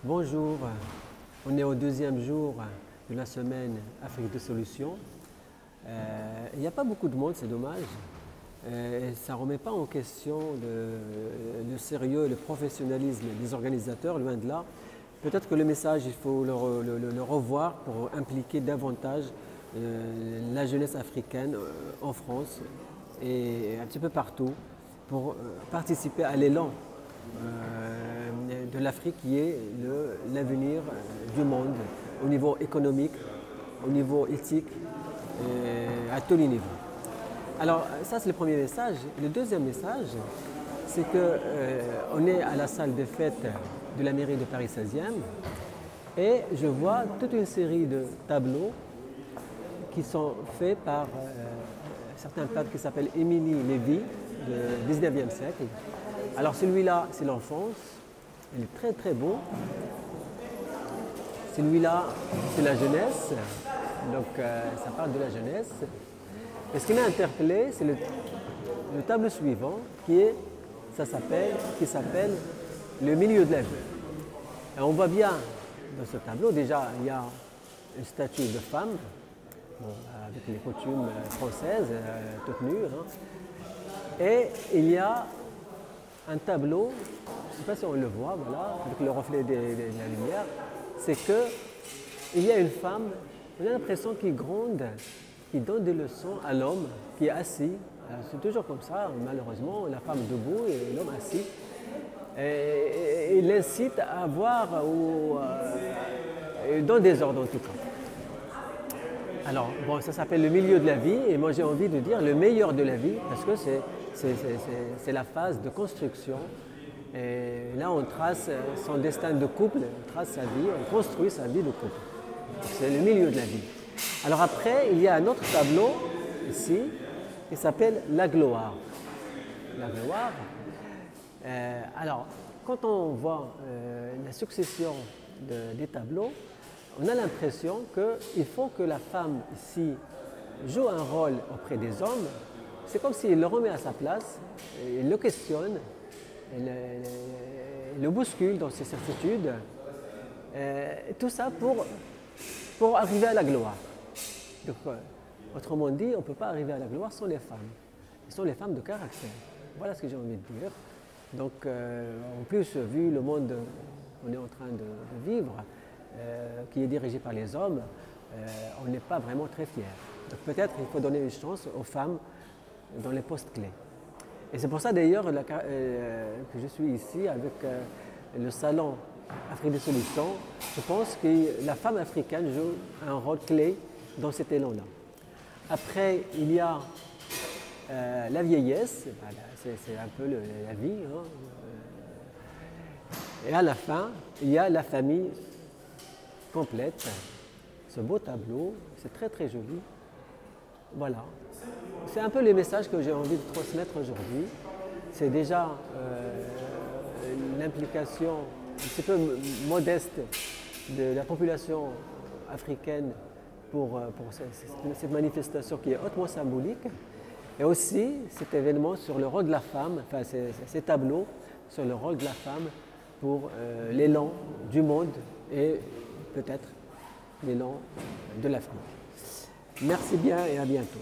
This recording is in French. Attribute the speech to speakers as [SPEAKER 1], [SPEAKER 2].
[SPEAKER 1] Bonjour, on est au deuxième jour de la semaine Afrique de Solutions. Il n'y a pas beaucoup de monde, c'est dommage. Et ça ne remet pas en question le sérieux et le professionnalisme des organisateurs, loin de là. Peut-être que le message, il faut le revoir pour impliquer davantage la jeunesse africaine en France et un petit peu partout pour participer à l'élan de l'Afrique qui est l'avenir du monde au niveau économique, au niveau éthique, à tous les niveaux. Alors ça c'est le premier message. Le deuxième message, c'est qu'on est à la salle de fête de la mairie de Paris 16e et je vois toute une série de tableaux qui sont faits par certains peintres qui s'appellent Émilie Lévy du 19e siècle. Alors celui-là, c'est l'enfance, il est très très beau. Celui-là, c'est la jeunesse, donc ça parle de la jeunesse. Et ce qui m'a interpellé, c'est le tableau suivant qui s'appelle le milieu de la vie. Et on voit bien dans ce tableau, déjà il y a une statue de femme, avec les coutumes françaises, toutes nues. Et il y a un tableau, je ne sais pas si on le voit, voilà, avec le reflet de la lumière, c'est qu'il y a une femme, on a l'impression qu'il gronde, qui donne des leçons à l'homme qui est assis. C'est toujours comme ça, malheureusement, la femme debout et l'homme assis. Et il incite à voir ou dans des ordres en tout cas. Alors, bon, ça s'appelle le milieu de la vie et moi j'ai envie de dire le meilleur de la vie parce que c'est la phase de construction. Et là, on trace son destin de couple, on trace sa vie, on construit sa vie de couple. C'est le milieu de la vie. Alors après, il y a un autre tableau ici qui s'appelle la gloire. La gloire. Alors, quand on voit la succession des tableaux, on a l'impression qu'il faut que la femme ici joue un rôle auprès des hommes. C'est comme s'il le remet à sa place, il le questionne, il le bouscule dans ses certitudes. Tout ça pour arriver à la gloire. Donc, autrement dit, on ne peut pas arriver à la gloire sans les femmes. Ce sont les femmes de caractère. Voilà ce que j'ai envie de dire. Donc, en plus, vu le monde qu'on est en train de vivre, qui est dirigé par les hommes, on n'est pas vraiment très fiers. Donc peut-être qu'il faut donner une chance aux femmes dans les postes clés. Et c'est pour ça d'ailleurs que je suis ici avec le salon Afrique des Solutions. Je pense que la femme africaine joue un rôle clé dans cet élan-là. Après, il y a la vieillesse, c'est un peu la vie. Hein. Et à la fin, il y a la famille complète. Ce beau tableau, c'est très très joli. Voilà. C'est un peu les messages que j'ai envie de transmettre aujourd'hui. C'est déjà l'implication un petit peu modeste de la population africaine pour cette manifestation qui est hautement symbolique. Et aussi cet événement sur le rôle de la femme, enfin ces tableaux sur le rôle de la femme pour l'élan du monde et peut-être l'élan de l'Afrique. Merci bien et à bientôt.